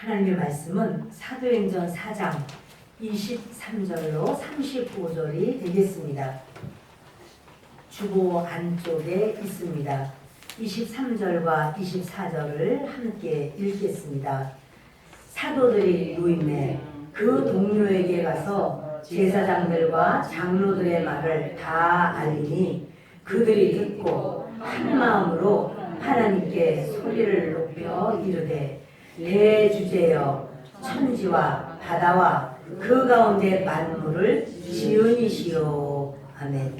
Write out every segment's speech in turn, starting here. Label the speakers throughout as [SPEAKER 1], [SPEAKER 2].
[SPEAKER 1] 하나님의 말씀은 사도행전 4장 23절로 35절이 되겠습니다. 주보 안쪽에 있습니다. 23절과 24절을 함께 읽겠습니다. 사도들이 노임해 그 동료에게 가서 제사장들과 장로들의 말을 다 알리니 그들이 듣고 한 마음으로 하나님께 소리를 높여 이르되 대주제여 천지와 바다와 그 가운데 만물을 지으니시오. 아멘.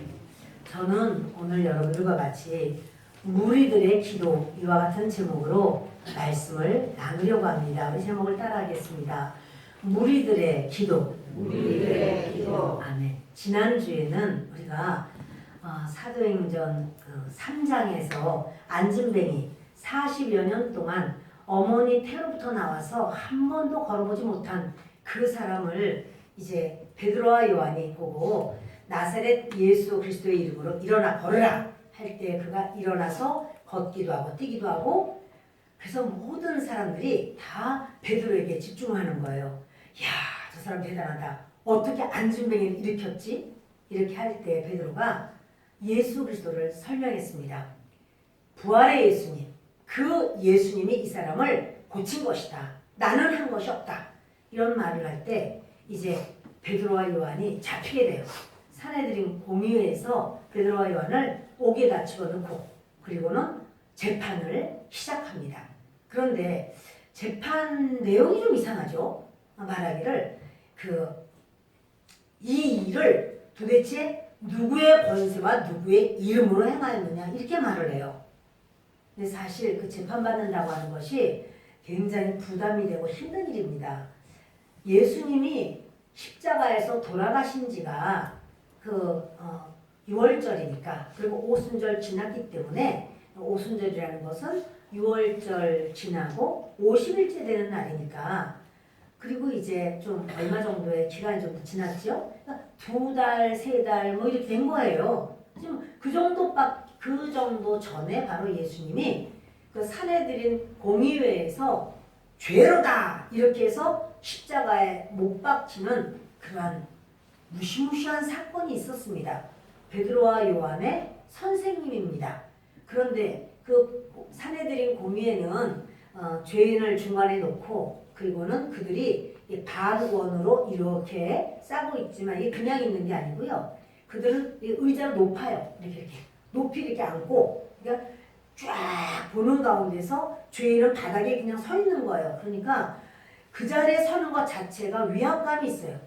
[SPEAKER 1] 저는 오늘 여러분들과 같이 무리들의 기도 이와 같은 제목으로 말씀을 나누려고 합니다. 우리 제목을 따라하겠습니다. 무리들의 기도.
[SPEAKER 2] 무리들의 기도.
[SPEAKER 1] 아멘. 지난주에는 우리가 사도행전 3장에서 안진뱅이 40여 년 동안 어머니 태로부터 나와서 한 번도 걸어보지 못한 그 사람을 이제 베드로와 요한이 보고 나사렛 예수 그리스도의 이름으로 일어나 걸으라 할 때 그가 일어나서 걷기도 하고 뛰기도 하고, 그래서 모든 사람들이 다 베드로에게 집중하는 거예요. 야, 저 사람 대단하다. 어떻게 안진뱅이를 일으켰지? 이렇게 할 때 베드로가 예수 그리스도를 설명했습니다. 부활의 예수님, 그 예수님이 이 사람을 고친 것이다. 나는 한 것이 없다. 이런 말을 할 때 이제 베드로와 요한이 잡히게 돼요. 산헤드린 공의회에서 베드로와 요한을 옥에다 집어넣고 그리고는 재판을 시작합니다. 그런데 재판 내용이 좀 이상하죠. 말하기를 이 일을 도대체 누구의 권세와 누구의 이름으로 행하였느냐 이렇게 말을 해요. 근데 사실 그 재판받는다고 하는 것이 굉장히 부담이 되고 힘든 일입니다. 예수님이 십자가에서 돌아가신 지가 6월절이니까, 그리고 오순절 지났기 때문에, 오순절이라는 것은 6월절 지나고 50일째 되는 날이니까, 그리고 이제 좀 얼마 정도의 기간이 좀 지났죠? 그러니까 2달, 3달 뭐 이렇게 된 거예요. 지금 그 정도 전에 바로 예수님이 그 산헤드린 공의회에서 죄로다 이렇게 해서 십자가에 못 박히는 그러한 무시무시한 사건이 있었습니다. 베드로와 요한의 선생님입니다. 그런데 그 산헤드린 공의회는 죄인을 중간에 놓고 그리고는 그들이 반원으로 이렇게 싸고 있지만 이게 그냥 있는 게 아니고요. 그들은 의자를 높아요. 이렇게 높이 이렇게 앉고, 그러니까 쫙 보는 가운데서 죄인은 바닥에 그냥 서 있는 거예요. 그러니까 그 자리에 서는 것 자체가 위압감이 있어요.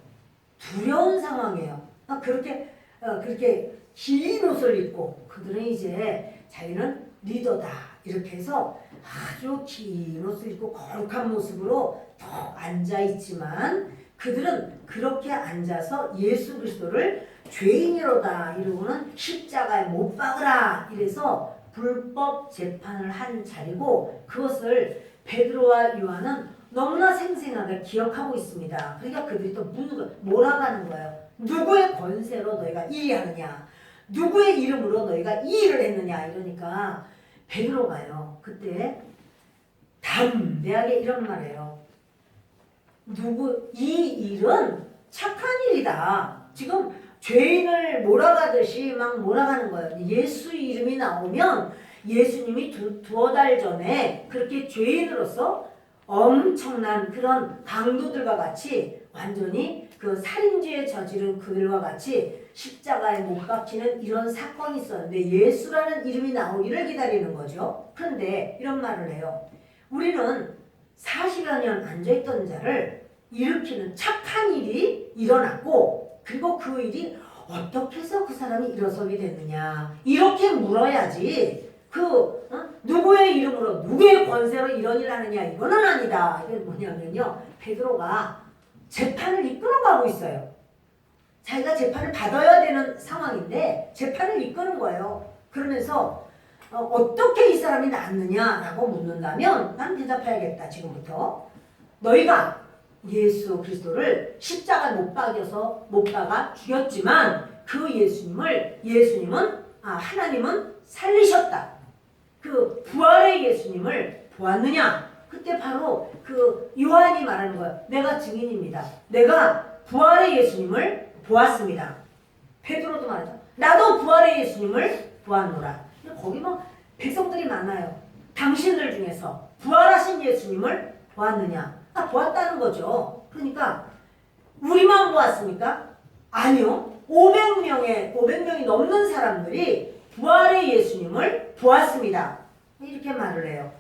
[SPEAKER 1] 두려운 상황이에요. 그렇게 긴 옷을 입고 그들은 이제 자기는 리더다 이렇게 해서 아주 긴 옷을 입고 거룩한 모습으로 더 앉아 있지만, 그들은 그렇게 앉아서 예수 그리스도를 죄인이로다 이러고는 십자가에 못 박으라 이래서 불법 재판을 한 자리고, 그것을 베드로와 요한은 너무나 생생하게 기억하고 있습니다. 그러니까 그들이 또 몰아가는 거예요. 누구의 권세로 너희가 이 일을 하느냐, 누구의 이름으로 너희가 이 일을 했느냐 이러니까 베드로가요 그때 담대하게 이런 말이에요. 이 일은 착한 일이다. 지금 죄인을 몰아가듯이 막 몰아가는 거예요. 예수 이름이 나오면 예수님이 두어 달 전에 그렇게 죄인으로서 엄청난 그런 강도들과 같이 완전히 그 살인죄에 저지른 그들과 같이 십자가에 못 박히는 이런 사건이 있었는데 예수라는 이름이 나오기를 기다리는 거죠. 그런데 이런 말을 해요. 우리는 40여 년 앉아있던 자를 일으키는 착한 일이 일어났고, 그리고 그 일이 어떻게 해서 그 사람이 일어서게 됐느냐 이렇게 물어야지, 누구의 이름으로 누구의 권세로 이런 일을 하느냐 이거는 아니다. 이게 뭐냐면요, 베드로가 재판을 이끌어가고 있어요. 자기가 재판을 받아야 되는 상황인데 재판을 이끄는 거예요. 그러면서 어떻게 이 사람이 낫느냐라고 묻는다면 난 대답해야겠다. 지금부터 너희가 예수 그리스도를 십자가에 못 박아 죽였지만 그 하나님은 살리셨다. 그 부활의 예수님을 보았느냐? 그때 바로 그 요한이 말하는 거예요. 내가 증인입니다. 내가 부활의 예수님을 보았습니다. 베드로도 말하죠. 나도 부활의 예수님을 보았노라. 거기 막 백성들이 많아요. 당신들 중에서 부활하신 예수님을 보았느냐? 보았다는 거죠. 그러니까 우리만 보았습니까? 아니요. 500명이 넘는 사람들이 부활의 예수님을 보았습니다. 이렇게 말을 해요.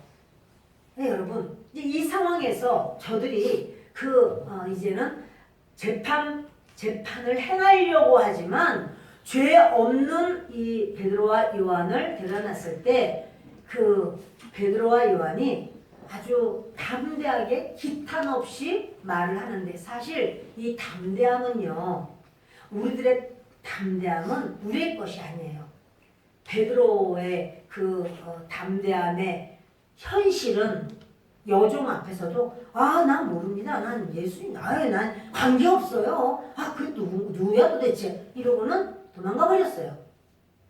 [SPEAKER 1] 네, 여러분, 이 상황에서 저들이 이제는 재판을 행하려고 하지만 죄 없는 이 베드로와 요한을 데려놨을 때 그 베드로와 요한이 아주 담대하게 기탄 없이 말을 하는데, 사실 이 담대함은요, 우리들의 담대함은 우리의 것이 아니에요. 베드로의 담대함의 현실은 여종 앞에서도 난 모릅니다. 난 예수님, 난 관계없어요. 그 누구야 도대체? 이러고는 도망가 버렸어요.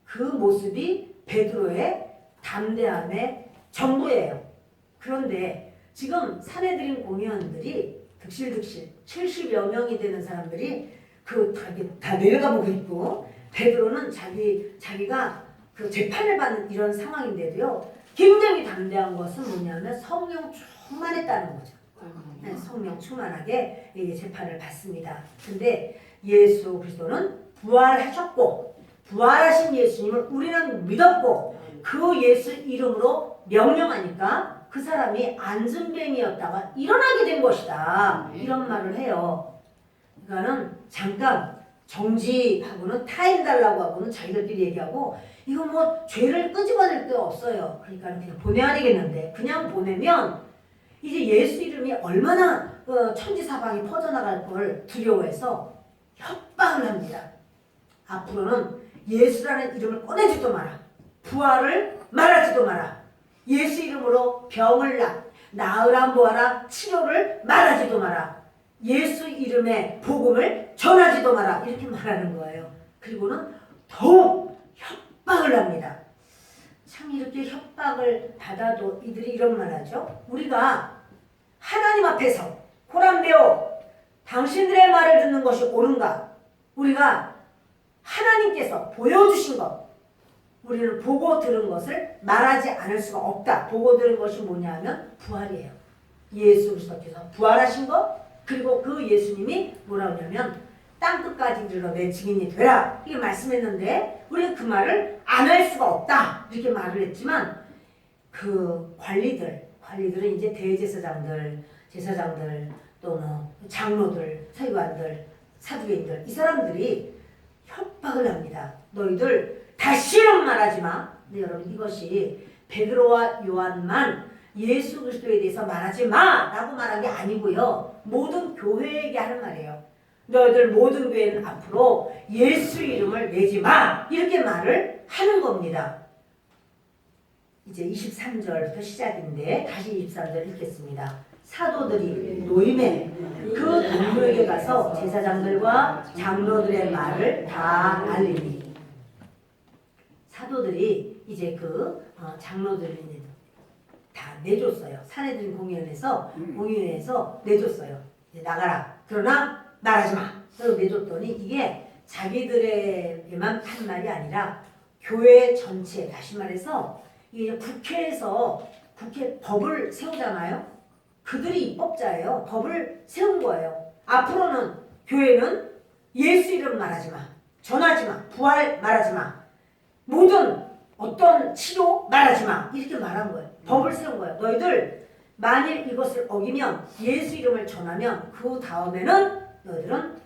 [SPEAKER 1] 그 모습이 베드로의 담대함의 전부예요. 그런데 지금 산헤드린 공의원들이 득실득실 70여 명이 되는 사람들이 다 내려가 보고 있고, 베드로는 자기가 그 재판을 받는 이런 상황인데도요, 굉장히 담대한 것은 뭐냐면 성령 충만했다는 거죠. 네, 성령 충만하게 재판을 받습니다. 근데 예수 그리스도는 부활하셨고, 부활하신 예수님을 우리는 믿었고, 그 예수 이름으로 명령하니까 그 사람이 안전뱅이였다가 일어나게 된 것이다. 이런 말을 해요. 그러니까는 잠깐 정지하고는 타임 달라고 하고는 자기들끼리 얘기하고, 이거 뭐 죄를 끄집어낼 데 없어요. 그러니까 그냥 보내야 되겠는데, 그냥 보내면 이제 예수 이름이 얼마나 천지사방에 퍼져나갈 걸 두려워해서 협박을 합니다. 앞으로는 예수라는 이름을 꺼내지도 마라. 부활을 말하지도 마라. 예수 이름으로 병을 나으라 뭐하라, 치료를 말하지도 마라. 예수 이름의 복음을 전하지도 마라. 이렇게 말하는 거예요. 그리고는 더욱 협박을 합니다. 참 이렇게 협박을 받아도 이들이 이런 말 하죠. 우리가 하나님 앞에서 고람되어 당신들의 말을 듣는 것이 옳은가? 우리가 하나님께서 보여주신 것, 우리는 보고 들은 것을 말하지 않을 수가 없다. 보고 들은 것이 뭐냐 하면 부활이에요. 예수 그리스도께서 부활하신 것, 그리고 그 예수님이 뭐라고 하냐면 땅끝까지 이르러 내 증인이 되라, 이렇게 말씀했는데 우리는 그 말을 안 할 수가 없다 이렇게 말을 했지만, 그 관리들은 이제 대제사장들, 제사장들, 또 뭐 장로들, 서기관들, 사두개인들, 이 사람들이 협박을 합니다. 너희들 다시는 말하지 마. 근데 여러분, 이것이 베드로와 요한만 예수 그리스도에 대해서 말하지 마 라고 말한 게 아니고요, 모든 교회에게 하는 말이에요. 너희들 모든 교회는 앞으로 예수 이름을 내지 마, 이렇게 말을 하는 겁니다. 이제 23절부터 시작인데 다시 23절 읽겠습니다. 사도들이 노임에 그 동료에게 가서 제사장들과 장로들의 말을 다 알리니, 사도들이 이제 장로들이 다 내줬어요. 산헤드린 공의회에서 내줬어요. 이제 나가라. 그러나 말하지 마. 그래서 내줬더니 이게 자기들에게만 한 말이 아니라 교회 전체, 다시 말해서 이게 국회에서 법을 세우잖아요. 그들이 입법자예요. 법을 세운 거예요. 앞으로는 교회는 예수 이름 말하지 마, 전하지 마, 부활 말하지 마, 모든 어떤 치료 말하지 마, 이렇게 말한 거예요. 법을 세운 거예요. 너희들 만일 이것을 어기면, 예수 이름을 전하면 그 다음에는 너희들은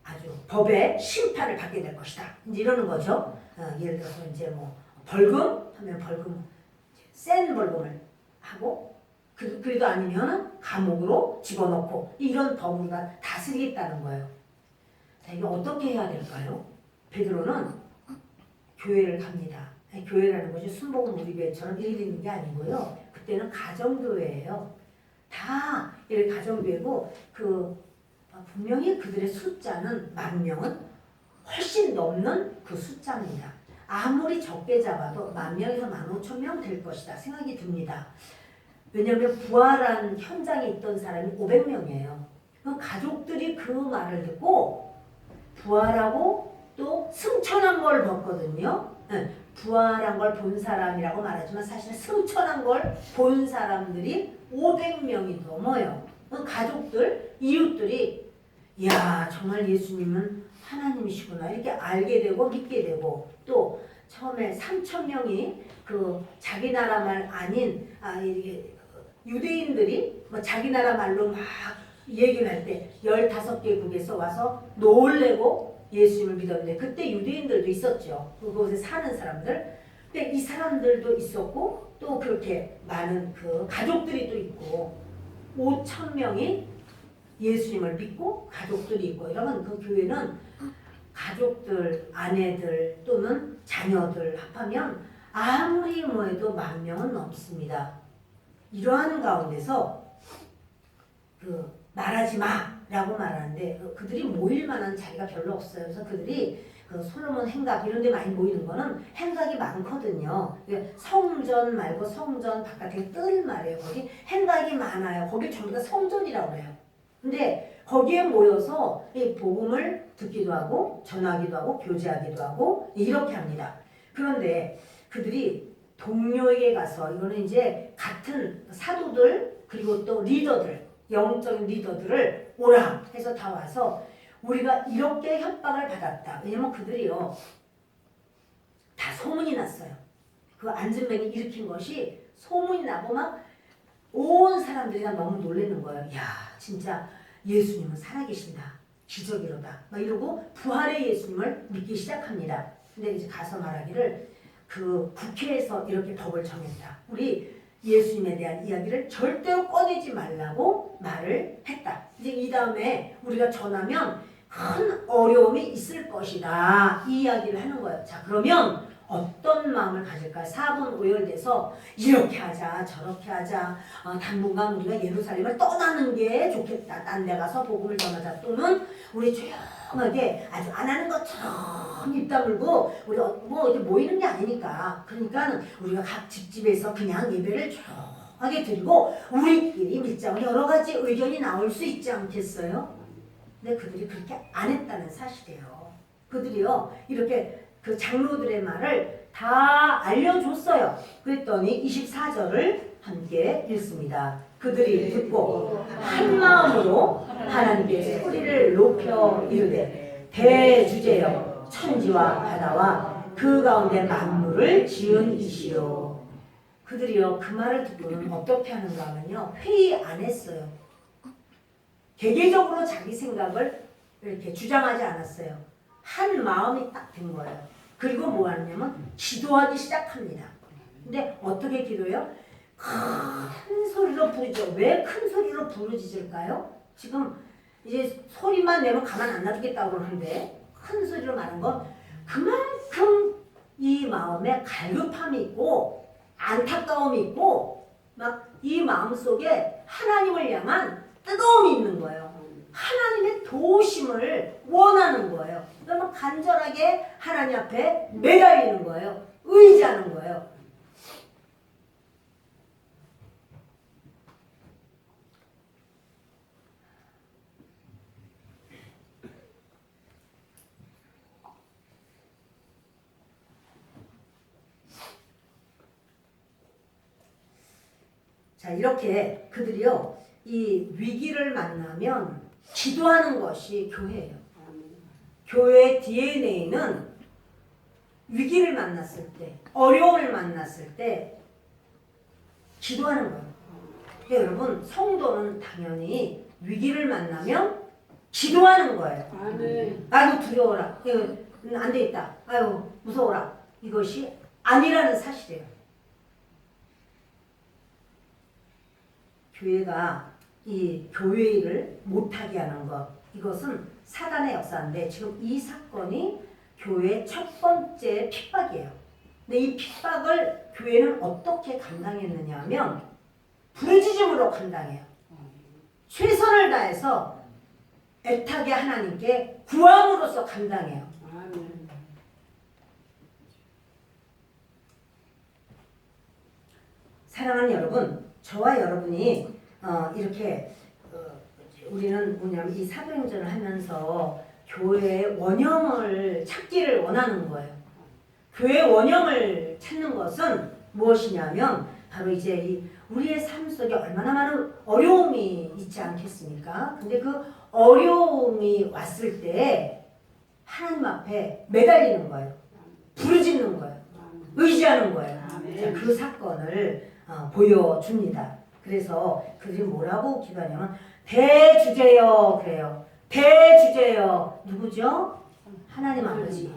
[SPEAKER 1] 아주 법의 심판을 받게 될 것이다. 이제 이러는 거죠. 예를 들어서 이제 뭐 벌금 하면 벌금, 센 벌금을 하고, 그래도 아니면 감옥으로 집어넣고, 이런 법을 우리가 다스리겠다는 거예요. 자, 이게 어떻게 해야 될까요? 베드로는 교회를 갑니다. 교회라는 것이 순복음 우리 교회처럼 일일 있는 게 아니고요. 그때는 가정교회예요. 다 이렇게 가정교회고, 분명히 그들의 숫자는 10,000명은 훨씬 넘는 그 숫자입니다. 아무리 적게 잡아도 10,000명에서 15,000명 될 것이다 생각이 듭니다. 왜냐하면 부활한 현장에 있던 사람이 500명이에요. 가족들이 그 말을 듣고 부활하고 또 승천한 걸 봤거든요. 부활한 걸 본 사람이라고 말하지만 사실 승천한 걸 본 사람들이 500명이 넘어요. 가족들, 이웃들이 이야 정말 예수님은 하나님이시구나 이렇게 알게 되고 믿게 되고 또 처음에 3,000명이 그 자기 나라 말 아닌 이게 유대인들이 뭐 자기 나라 말로 막 얘기를 할 때 15개국에서 와서 놀래고 예수님을 믿었는데 그때 유대인들도 있었죠. 그곳에 사는 사람들. 근데 이 사람들도 있었고 또 그렇게 많은 그 가족들이 또 있고 5,000명이 예수님을 믿고 가족들이 있고 이러면 그 교회는 가족들, 아내들 또는 자녀들 합하면 아무리 뭐해도 10,000명은 넘습니다. 이러한 가운데서 그 말하지 마라고 말하는데 그들이 모일 만한 자리가 별로 없어요. 그래서 그들이 그 솔로몬 행각 이런 데 많이 모이는 거는 행각이 많거든요. 성전 말고 성전 바깥에 뜰 말이에요. 거기 행각이 많아요. 거기 전부 다 성전이라고 해요. 근데 거기에 모여서 이 복음을 듣기도 하고 전하기도 하고 교제하기도 하고 이렇게 합니다. 그런데 그들이 동료에게 가서 이거는 이제 같은 사도들 그리고 또 리더들 영적인 리더들을 오라 해서 다 와서 우리가 이렇게 협박을 받았다. 왜냐면 그들이요 다 소문이 났어요. 그 안진뱅이 일으킨 것이 소문이 나고 막 온 사람들이 다 너무 놀라는 거예요. 야 진짜 예수님은 살아계신다. 기적이로다. 막 이러고 부활의 예수님을 믿기 시작합니다. 근데 이제 가서 말하기를 그 국회에서 이렇게 법을 정했다. 우리 예수님에 대한 이야기를 절대로 꺼내지 말라고 말을 했다. 이제 이 다음에 우리가 전하면 큰 어려움이 있을 것이다. 이 이야기를 하는 거예요. 자 그러면 어떤 마음을 가질까? 4분 오열돼서 이렇게 하자 저렇게 하자 당분간 우리가 예루살렘을 떠나는 게 좋겠다. 딴 데 가서 복음을 전하자. 또는 우리 조용하게 아주 안 하는 것처럼 입 다물고 우리 뭐 이렇게 모이는 게 아니니까 그러니까 우리가 각 집집에서 그냥 예배를 조용하게 드리고 우리끼리 믿자고 여러 가지 의견이 나올 수 있지 않겠어요? 근데 그들이 그렇게 안 했다는 사실이에요. 그들이요 이렇게 그 장로들의 말을 다 알려줬어요. 그랬더니 24절을 함께 읽습니다. 그들이 듣고 한 마음으로 하나님께 소리를 높여 이르되 대주제여 천지와 바다와 그 가운데 만물을 지은 이시여. 그들이요 그 말을 듣고는 어떻게 하는가 하면요 회의 안 했어요. 개개적으로 자기 생각을 이렇게 주장하지 않았어요. 한 마음이 딱 된 거예요. 그리고 뭐 하냐면 기도하기 시작합니다. 근데 어떻게 기도해요? 큰 소리로 부르죠. 왜 큰 소리로 부르짖을까요? 지금 이제 소리만 내면 가만 안 놔두겠다고 그러는데 큰 소리로 말한 건 그만큼 이 마음에 갈급함이 있고 안타까움이 있고 막 이 마음 속에 하나님을 향한 뜨거움이 있는 거예요. 하나님의 도우심을 원하는 거예요. 그러면 간절하게 하나님 앞에 매달리는 거예요. 의지하는 거예요. 자 이렇게 그들이요 이 위기를 만나면 기도하는 것이 교회예요. 교회의 DNA는 위기를 만났을 때, 어려움을 만났을 때 기도하는 거예요. 근데 여러분 성도는 당연히 위기를 만나면 기도하는 거예요. 아이고 두려워라. 안 되겠다. 아유 무서워라. 이것이 아니라는 사실이에요. 교회가 이 교회 일을 못하게 하는 것 이것은 사단의 역사인데 지금 이 사건이 교회의 첫 번째 핍박이에요. 근데 이 핍박을 교회는 어떻게 감당했느냐 하면 부르짖음으로 감당해요. 최선을 다해서 애타게 하나님께 구함으로써 감당해요. 사랑하는 여러분 저와 여러분이 이렇게 우리는 뭐냐면 이 사도행전을 하면서 교회의 원형을 찾기를 원하는 거예요. 교회의 원형을 찾는 것은 무엇이냐면 바로 이제 이 우리의 삶 속에 얼마나 많은 어려움이 있지 않겠습니까? 근데 그 어려움이 왔을 때 하나님 앞에 매달리는 거예요. 부르짖는 거예요. 의지하는 거예요. 그 사건을 보여줍니다. 그래서 그들이 뭐라고 기도하냐면 대주제여 그래요. 대주제여 누구죠? 하나님 아버지.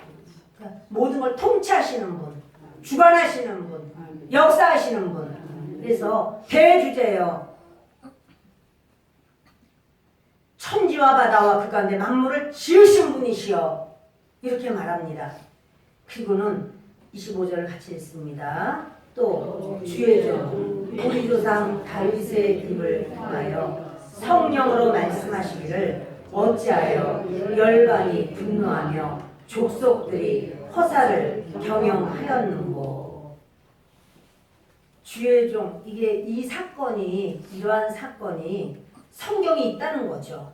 [SPEAKER 1] 그러니까 모든 걸 통치하시는 분, 주관하시는 분, 역사하시는 분. 그래서 대주제여 천지와 바다와 그 가운데 만물을 지으신 분이시여 이렇게 말합니다. 그리고는 25절을 같이 읽습니다. 또 주의 종 우리 조상 다윗의 입을 통하여 성령으로 말씀하시기를 어찌하여 열방이 분노하며 족속들이 허사를 경영하였는고. 주의 종 이 사건이 이러한 사건이 성경에 있다는 거죠.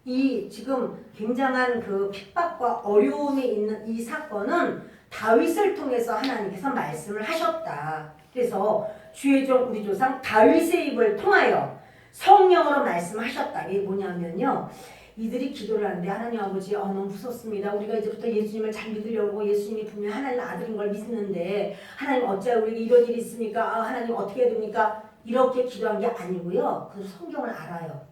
[SPEAKER 1] 이 지금 굉장한 그 핍박과 어려움이 있는 이 사건은 다윗을 통해서 하나님께서 말씀을 하셨다. 그래서 주의 종 우리 조상 다윗의 입을 통하여 성령으로 말씀하셨다. 이게 뭐냐면요. 이들이 기도를 하는데 하나님 아버지 너무 무섭습니다. 우리가 이제부터 예수님을 잘 믿으려고 예수님이 분명히 하나님 아들인 걸 믿는데 하나님 어찌하여 우리에게 이런 일이 있습니까? 하나님 어떻게 해야 됩니까? 이렇게 기도한 게 아니고요. 그 성경을 알아요.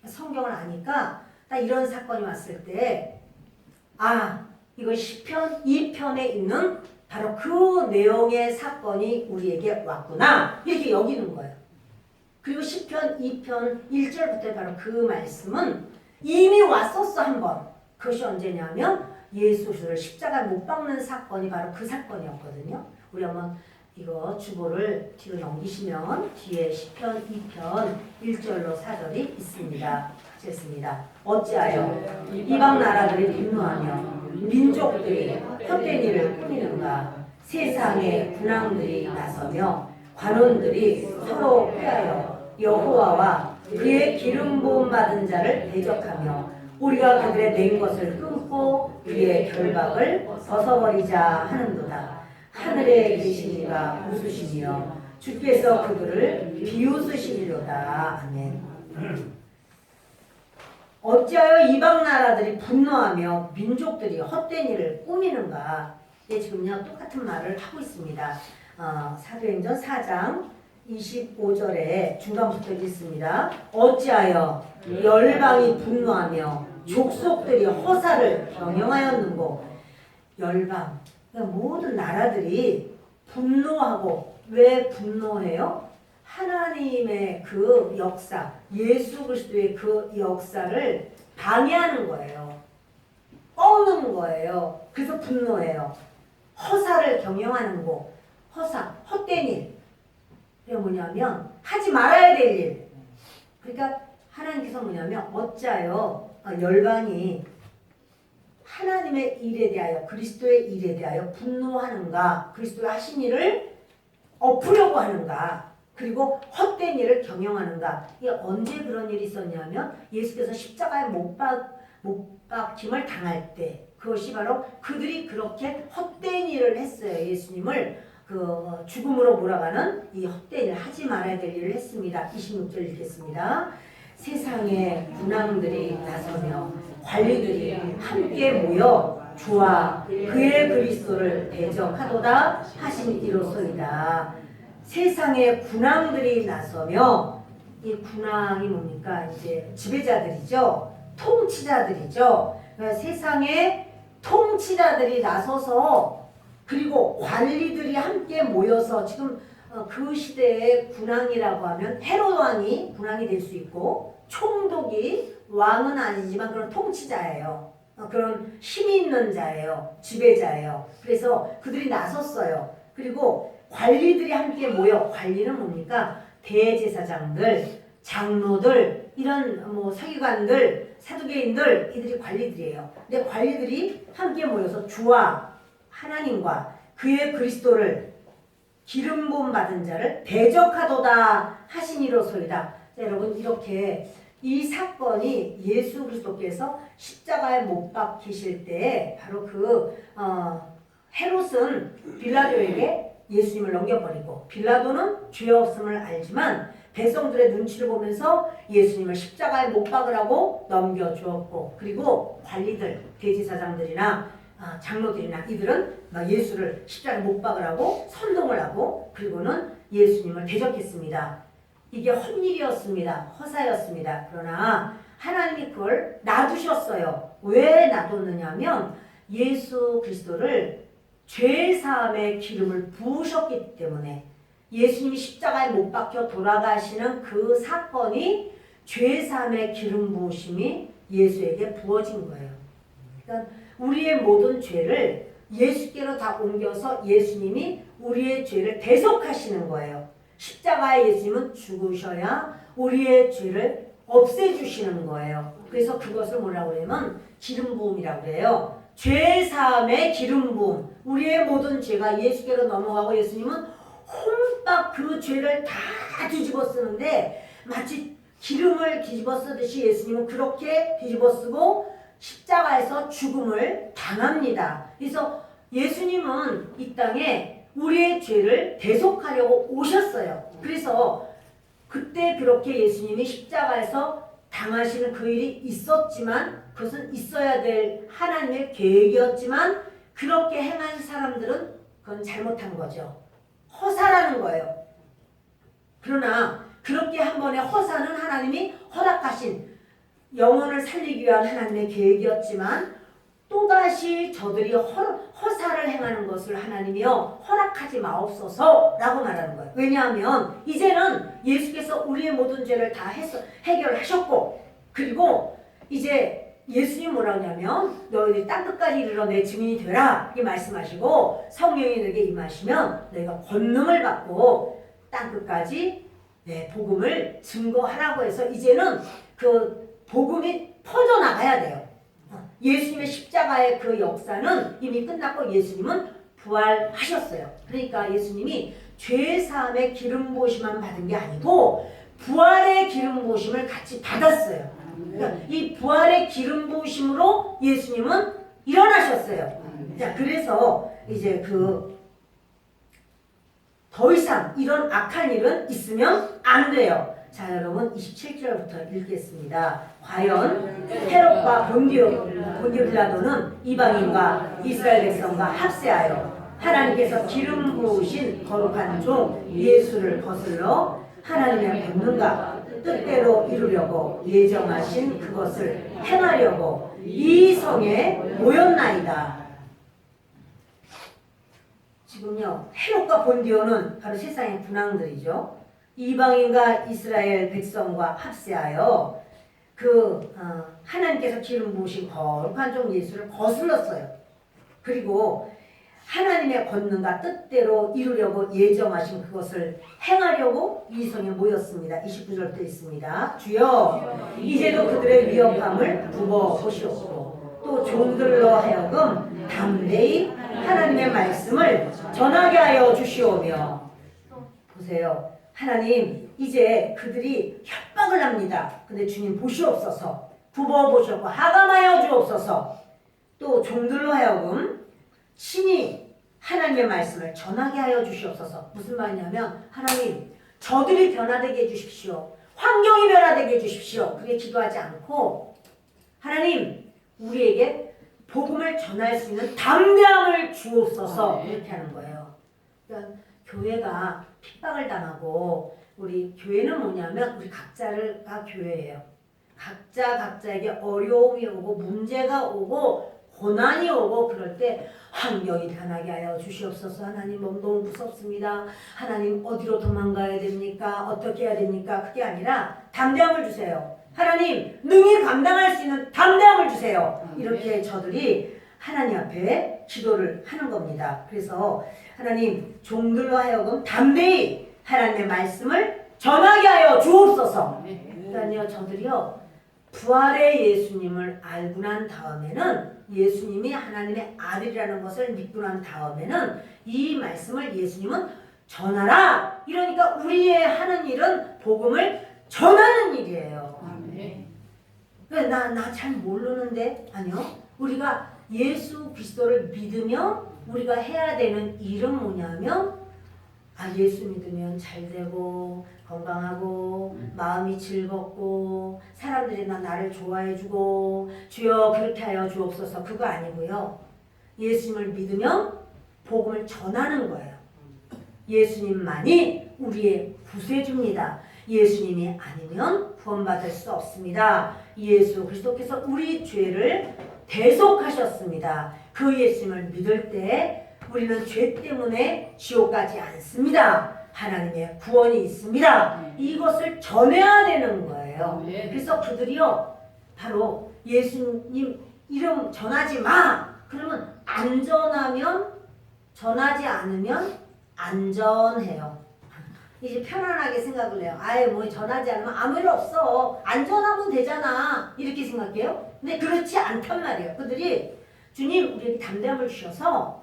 [SPEAKER 1] 성경을 아니까 딱 이런 사건이 왔을 때 이거 시편 2편에 있는 바로 그 내용의 사건이 우리에게 왔구나 이렇게 여기는 거예요. 그리고 시편 2편 1절부터 바로 그 말씀은 이미 왔었어 한번. 그것이 언제냐면 예수를 십자가에 못 박는 사건이 바로 그 사건이었거든요. 우리 한번 이거 주보를 뒤로 넘기시면 뒤에 시편 2편 1절로 4절이 있습니다. 같이 읽습니다. 어찌하여 이방 나라들이 분노하며 민족들이 헛된 일을 꾸미는가. 세상의 군왕들이 나서며 관원들이 서로 회하여 여호와와 그의 기름 부음 받은 자를 대적하며 우리가 그들의 낸 것을 끊고 그의 결박을 벗어버리자 하는도다. 하늘에 계신 이가 웃으시며 주께서 그들을 비웃으시리로다. 아멘. 어찌하여 이방 나라들이 분노하며 민족들이 헛된 일을 꾸미는가. 지금요 똑같은 말을 하고 있습니다. 사도행전 4장 25절에 중간부터 읽습니다. 어찌하여 열방이 분노하며 족속들이 허사를 경영하였는고. 열방, 그러니까 모든 나라들이 분노하고. 왜 분노해요? 하나님의 그 역사, 예수 그리스도의 그 역사를 방해하는 거예요. 꺾는 거예요. 그래서 분노해요. 허사를 경영하는 거. 허사, 헛된 일. 그게 뭐냐면 하지 말아야 될 일. 그러니까 하나님께서 뭐냐면 어찌하여 열방이 하나님의 일에 대하여 그리스도의 일에 대하여 분노하는가. 그리스도의 하신 일을 엎으려고 하는가. 그리고 헛된 일을 경영하는가. 이게 언제 그런 일이 있었냐면 예수께서 십자가에 못 박힘을 당할 때. 그것이 바로 그들이 그렇게 헛된 일을 했어요. 예수님을 그 죽음으로 몰아가는 이 헛된 일, 하지 말아야 될 일을 했습니다. 26절 읽겠습니다. 세상의 군왕들이 나서며 관리들이 함께 모여 주와 그의 그리스도를 대적하도다 하신 이로소이다. 세상의 군왕들이 나서며, 이 군왕이 뭡니까? 이제 지배자들이죠. 통치자들이죠. 그러니까 세상의 통치자들이 나서서, 그리고 관리들이 함께 모여서, 지금 그 시대의 군왕이라고 하면 헤롯 왕이 군왕이 될 수 있고, 총독이 왕은 아니지만 그런 통치자예요. 그런 힘이 있는 자예요. 지배자예요. 그래서 그들이 나섰어요. 그리고 관리들이 함께 모여. 관리는 뭡니까? 대제사장들, 장로들, 이런 서기관들, 사두개인들, 이들이 관리들이에요. 근데 관리들이 함께 모여서 주와 하나님과 그의 그리스도를 기름 부음 받은 자를 대적하도다 하시니로소이다. 자, 여러분 이렇게 이 사건이 예수 그리스도께서 십자가에 못 박히실 때 바로 헤롯은 빌라도에게 예수님을 넘겨버리고 빌라도는 죄 없음을 알지만 백성들의 눈치를 보면서 예수님을 십자가에 못 박으라고 넘겨주었고 그리고 관리들 대제사장들이나 장로들이나 이들은 예수를 십자가에 못 박으라고 선동을 하고 그리고는 예수님을 대적했습니다. 이게 헛일이었습니다. 허사였습니다. 그러나 하나님이 그걸 놔두셨어요. 왜 놔뒀느냐면 예수 그리스도를 죄사함의 기름을 부으셨기 때문에 예수님이 십자가에 못 박혀 돌아가시는 그 사건이 죄사함의 기름 부으심이 예수에게 부어진 거예요. 그러니까 우리의 모든 죄를 예수께로 다 옮겨서 예수님이 우리의 죄를 대속하시는 거예요. 십자가에 예수님은 죽으셔야 우리의 죄를 없애주시는 거예요. 그래서 그것을 뭐라고 하냐면 기름 부음이라고 해요. 죄사함의 기름 부음. 우리의 모든 죄가 예수께로 넘어가고 예수님은 홈박 그 죄를 다 뒤집어 쓰는데 마치 기름을 뒤집어 쓰듯이 예수님은 그렇게 뒤집어 쓰고 십자가에서 죽음을 당합니다. 그래서 예수님은 이 땅에 우리의 죄를 대속하려고 오셨어요. 그래서 그때 그렇게 예수님이 십자가에서 당하시는 그 일이 있었지만 그것은 있어야 될 하나님의 계획이었지만 그렇게 행한 사람들은 그건 잘못한 거죠. 허사라는 거예요. 그러나 그렇게 한 번의 허사는 하나님이 허락하신 영혼을 살리기 위한 하나님의 계획이었지만 또다시 저들이 허사를 행하는 것을 하나님이요 허락하지 마옵소서 라고 말하는 거예요. 왜냐하면 이제는 예수께서 우리의 모든 죄를 다 해결하셨고 그리고 이제 예수님 뭐라 하냐면 너희들이 땅끝까지 이르러 내 증인이 되라 이렇게 말씀하시고 성령이 너에게 임하시면 너희가 권능을 받고 땅끝까지 내 복음을 증거하라고 해서 이제는 그 복음이 퍼져나가야 돼요. 예수님의 십자가의 그 역사는 이미 끝났고 예수님은 부활하셨어요. 그러니까 예수님이 죄사함의 기름 부으심만 받은 게 아니고 부활의 기름 부으심을 같이 받았어요. 그러니까 이 부활의 기름 부으심으로 예수님은 일어나셨어요. 자, 그래서 이제 더 이상 이런 악한 일은 있으면 안 돼요. 자, 여러분 27절부터 읽겠습니다. 과연 헤롯과 본디오 빌라도는 이방인과 이스라엘 백성과 합세하여 하나님께서 기름 부으신 거룩한 종 예수를 거슬러 하나님의 본능과 뜻대로 이루려고 예정하신 그것을 행하려고 이 성에 모였나이다. 지금요 헤롯과 본디오는 바로 세상의 군왕들이죠. 이방인과 이스라엘 백성과 합세하여 하나님께서 기름 부으신 거룩한 종 예수를 거슬렀어요. 그리고 하나님의 권능과 뜻대로 이루려고 예정하신 그것을 행하려고 이 성에 모였습니다. 29절부터 있습니다. 주여 이제도 그들의 위협함을 굽어보시옵고 또 종들로 하여금 담대히 하나님의 말씀을 전하게 하여 주시오며. 보세요. 하나님 이제 그들이 협박을 합니다. 근데 주님 보시옵소서. 굽어보시옵고 하감하여 주옵소서. 또 종들로 하여금 친히 하나님의 말씀을 전하게 하여 주시옵소서. 무슨 말이냐면 하나님 저들이 변화되게 해주십시오. 환경이 변화되게 해주십시오. 그게 기도하지 않고 하나님 우리에게 복음을 전할 수 있는 담대함을 주옵소서. 이렇게 하는 거예요. 그러니까 교회가 핍박을 당하고 우리 교회는 뭐냐면 우리 각자가 교회예요. 각자에게 어려움이 오고 문제가 오고 고난이 오고 그럴 때 환경이 변하게 하여 주시옵소서. 하나님 너무 무섭습니다. 하나님 어디로 도망가야 됩니까? 어떻게 해야 됩니까? 그게 아니라 담대함을 주세요. 하나님 능히 감당할 수 있는 담대함을 주세요. 이렇게 저들이 하나님 앞에 기도를 하는 겁니다. 그래서 하나님 종들로 하여금 담대히 하나님의 말씀을 전하게 하여 주옵소서. 그러니까요 저들이요 부활의 예수님을 알고 난 다음에는 예수님이 하나님의 아들이라는 것을 믿고 난 다음에는 이 말씀을 예수님은 전하라. 이러니까 우리의 하는 일은 복음을 전하는 일이에요.
[SPEAKER 2] 아멘.
[SPEAKER 1] 나 잘 모르는데 아니요. 우리가 예수 그리스도를 믿으며 우리가 해야 되는 일은 뭐냐면 예수 믿으면 잘 되고 건강하고 마음이 즐겁고 사람들이 나를 좋아해주고 주여 그렇게 하여 주옵소서 그거 아니고요. 예수님을 믿으면 복음을 전하는 거예요. 예수님만이 우리의 구세주입니다. 예수님이 아니면 구원받을 수 없습니다. 예수 그리스도께서 우리 죄를 대속하셨습니다. 그 예수님을 믿을 때 우리는 죄 때문에 지옥 가지 않습니다. 하나님의 구원이 있습니다. 이것을 전해야 되는 거예요. 그래서 그들이요 바로 예수님 이름 전하지 마. 그러면 안전하면 전하지 않으면 안전해요. 이제 편안하게 생각을 해요. 뭐 전하지 않으면 아무 일 없어. 안전하면 되잖아. 이렇게 생각해요. 근데 그렇지 않단 말이에요. 그들이 주님 우리에게 담대함을 주셔서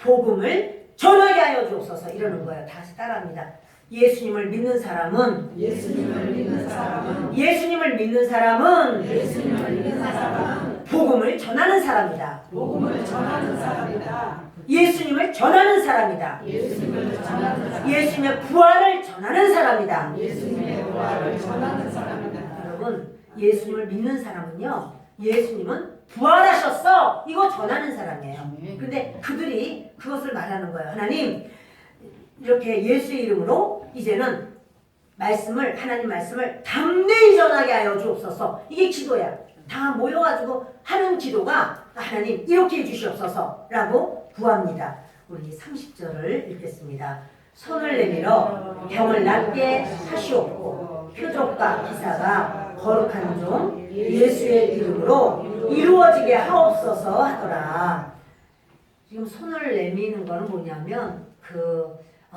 [SPEAKER 1] 복음을 전하게 하여 주옵소서 이러는 거예요. 다시 따라합니다. 예수님을 믿는 사람은
[SPEAKER 2] 예수님을 믿는 사람은
[SPEAKER 1] 예수님을 믿는 사람은
[SPEAKER 2] 예수님을 믿는 사람은
[SPEAKER 1] 복음을 전하는 사람이다.
[SPEAKER 2] 복음을 전하는 사람이다.
[SPEAKER 1] 예수님을 전하는 사람이다.
[SPEAKER 2] 예수님을 전하는 사람.
[SPEAKER 1] 예수님의 부활을 전하는 사람이다.
[SPEAKER 2] 예수님의 부활을 전하는 사람이다.
[SPEAKER 1] 여러분 예수님을 믿는 사람은요 예수님은 부활하셨어 이거 전하는 사람이에요. 근데 그들이 그것을 말하는 거예요. 하나님 이렇게 예수의 이름으로 이제는 하나님 말씀을 담대히 전하게 하여 주옵소서. 이게 기도야. 다 모여가지고 하는 기도가 하나님 이렇게 해주시옵소서 라고 구합니다. 우리 30절을 읽겠습니다. 손을 내밀어 병을 낫게 하시옵고 표적과 기사가 거룩한 종 예수의 이름으로 이루어지게 하옵소서 하더라. 지금 손을 내미는 거는 뭐냐면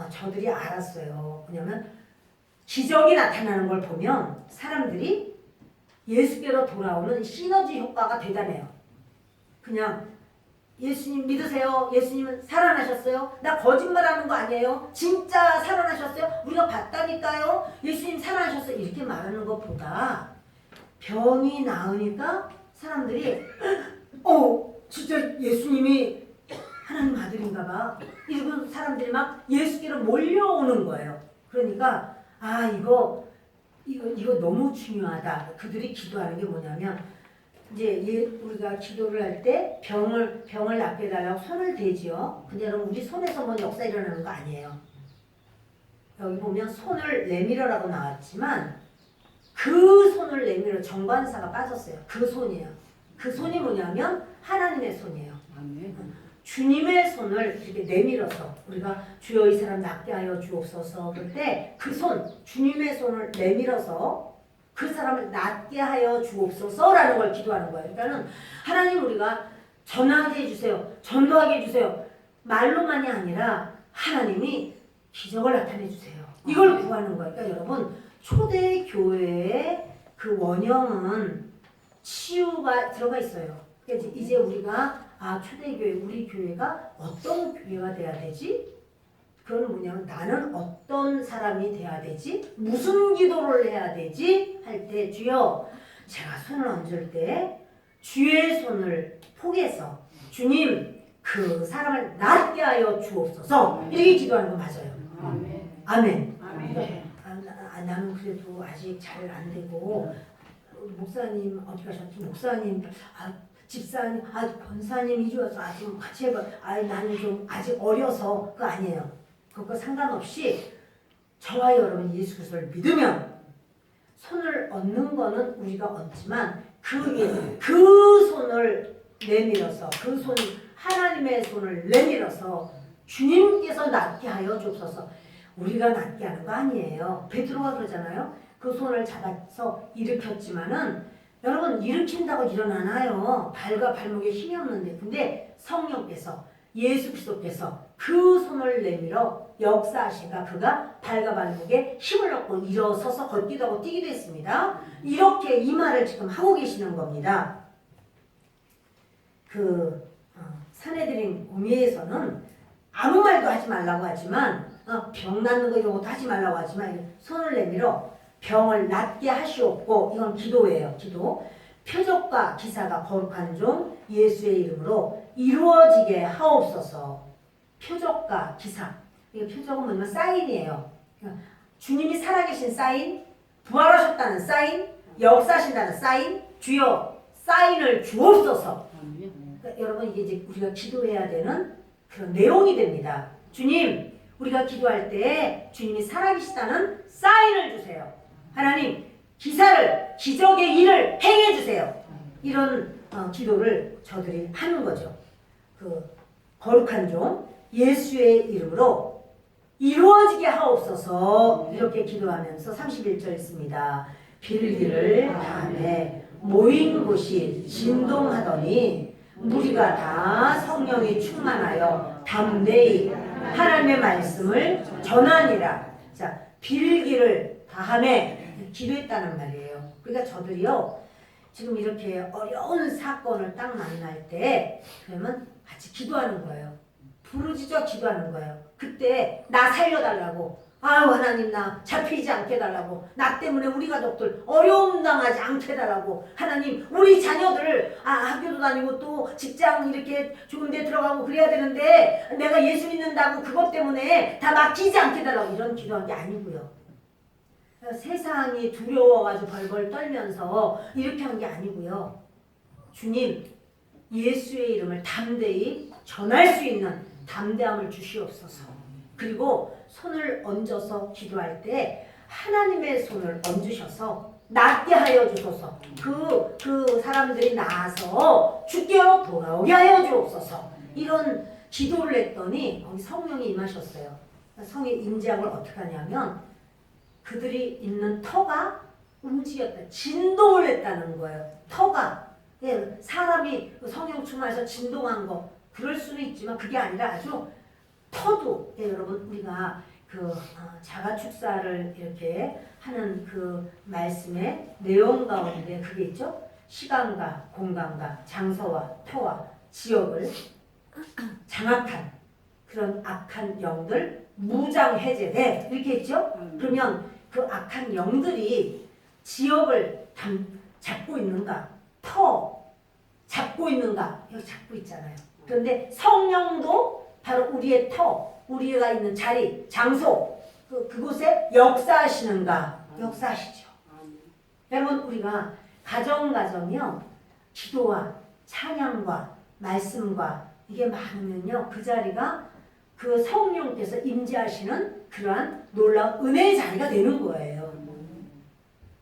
[SPEAKER 1] 저들이 알았어요. 왜냐면 기적이 나타나는 걸 보면 사람들이 예수께로 돌아오는 시너지 효과가 대단해요. 그냥 예수님 믿으세요. 예수님은 살아나셨어요. 나 거짓말하는 거 아니에요. 진짜 살아나셨어요. 우리가 봤다니까요. 예수님 살아나셨어요. 이렇게 말하는 것보다 병이 나으니까 사람들이 진짜 예수님이 하나님 아들인가 봐. 이러고 사람들이 막 예수께로 몰려오는 거예요. 그러니까 이거 너무 중요하다. 그들이 기도하는 게 뭐냐면 이제 우리가 기도를 할 때 병을 낫게 해달라고 손을 대지요. 근데 여러분 우리 손에서 뭐 역사 일어나는 거 아니에요. 여기 보면 손을 내밀어라고 나왔지만 그 손을 내밀어 정관사가 빠졌어요. 그 손이에요. 그 손이 뭐냐면 하나님의 손이에요. 주님의 손을 이렇게 내밀어서 우리가 주여 이 사람 낫게 하여 주옵소서 그때 그 손 주님의 손을 내밀어서 그 사람을 낫게 하여 주옵소서라는 걸 기도하는 거예요. 그러니까는 하나님 우리가 전하게 해주세요. 전도하게 해주세요. 말로만이 아니라 하나님이 기적을 나타내 주세요. 이걸 구하는 거예요. 그러니까 여러분 초대 교회의 그 원형은 치유가 들어가 있어요. 그러니까 이제 우리가 초대교회 우리 교회가 어떤 교회가 돼야 되지? 그건 뭐냐면 나는 어떤 사람이 돼야 되지? 무슨 기도를 해야 되지? 할 때 주여 제가 손을 얹을 때 주의 손을 포개서 주님 그 사람을 낫게 하여 주옵소서 이렇게 기도하는 거 맞아요. 아멘. 나는 그래도 아직 잘 안 되고 목사님 어디 가셨지? 목사님 집사님 권사님 이리 와서 좀 같이 해봐. 나는 좀 아직 어려서 그거 아니에요. 그거 상관없이 저와 여러분 예수 그리스도를 믿으면 손을 얹는 거는 우리가 얹지만 그 손을 내밀어서 그 손 하나님의 손을 내밀어서 주님께서 낫게 하여 주옵소서. 우리가 낫게 하는 거 아니에요. 베드로가 그러잖아요. 그 손을 잡아서 일으켰지만은 여러분 일으킨다고 일어나나요? 발과 발목에 힘이 없는데 근데 성령께서 예수 그리스도께서 그 손을 내밀어 역사하시니까 그가 발과 발목에 힘을 얻고 일어서서 걷기도 하고 뛰기도 했습니다. 이렇게 이 말을 지금 하고 계시는 겁니다. 산헤드린 공의에서는 아무 말도 하지 말라고 하지만 병 낫는 거 이런 것도 하지 말라고 하지만 손을 내밀어 병을 낫게 하시옵고 이건 기도예요. 기도. 표적과 기사가 거룩한 종 예수의 이름으로 이루어지게 하옵소서. 표적과 기사. 이 표적은 뭐냐면 사인이에요. 주님이 살아계신 사인, 부활하셨다는 사인, 역사하신다는 사인, 주여 사인을 주옵소서. 그러니까 여러분 이게 이제 우리가 기도해야 되는 그런 내용이 됩니다. 주님, 우리가 기도할 때 주님이 살아계시다는 사인을 주세요. 하나님, 기사를, 기적의 일을 행해 주세요. 이런 기도를 저들이 하는 거죠. 그 거룩한 종 예수의 이름으로 이루어지게 하옵소서. 이렇게 기도하면서 31절 있습니다. 빌기를 밤에 모인 곳이 진동하더니 무리가 다 성령이 충만하여 담대히 하나님의 말씀을 전하니라. 자, 빌기를 다함에 기도했다는 말이에요. 그러니까 저들이요 지금 이렇게 어려운 사건을 딱 만날 때 그러면 같이 기도하는 거예요. 부르짖어 기도하는 거예요. 그때 나 살려달라고, 아유 하나님 나 잡히지 않게 해달라고, 나 때문에 우리 가족들 어려움 당하지 않게 해달라고, 하나님 우리 자녀들 학교도 다니고 또 직장 이렇게 좋은 데 들어가고 그래야 되는데 내가 예수 믿는다고 그것 때문에 다 맡기지 않게 해달라고, 이런 기도한 게 아니고요. 세상이 두려워가지고 벌벌 떨면서 이렇게 한 게 아니고요. 주님 예수의 이름을 담대히 전할 수 있는 담대함을 주시옵소서. 그리고 손을 얹어서 기도할 때 하나님의 손을 얹으셔서 낫게 하여 주소서. 그 사람들이 나아서 주께로 돌아오게 하여 주옵소서. 이런 기도를 했더니 거기 성령이 임하셨어요. 성의 임재함을 어떻게 하냐면 그들이 있는 터가 움직였다. 진동을 했다는 거예요. 터가. 사람이 성령 충만해서 진동한 거 그럴 수는 있지만 그게 아니라 아주 터도, 여러분 우리가 그 자가축사를 이렇게 하는 그 말씀의 내용 가운데 그게 있죠. 시간과 공간과 장소와 터와 지역을 장악한 그런 악한 영들 무장 해제돼 이렇게 있죠. 그러면 그 악한 영들이 지역을 잡고 있는가, 터 잡고 있는가, 여기 잡고 있잖아요. 그런데 성령도 바로 우리의 터, 우리가 있는 자리, 장소, 그곳에 역사하시는가, 역사하시죠. 여러분 우리가 가정이요 기도와 찬양과 말씀과 이게 많으면요 그 자리가 그 성령께서 임재하시는 그러한 놀라운 은혜의 자리가 되는 거예요.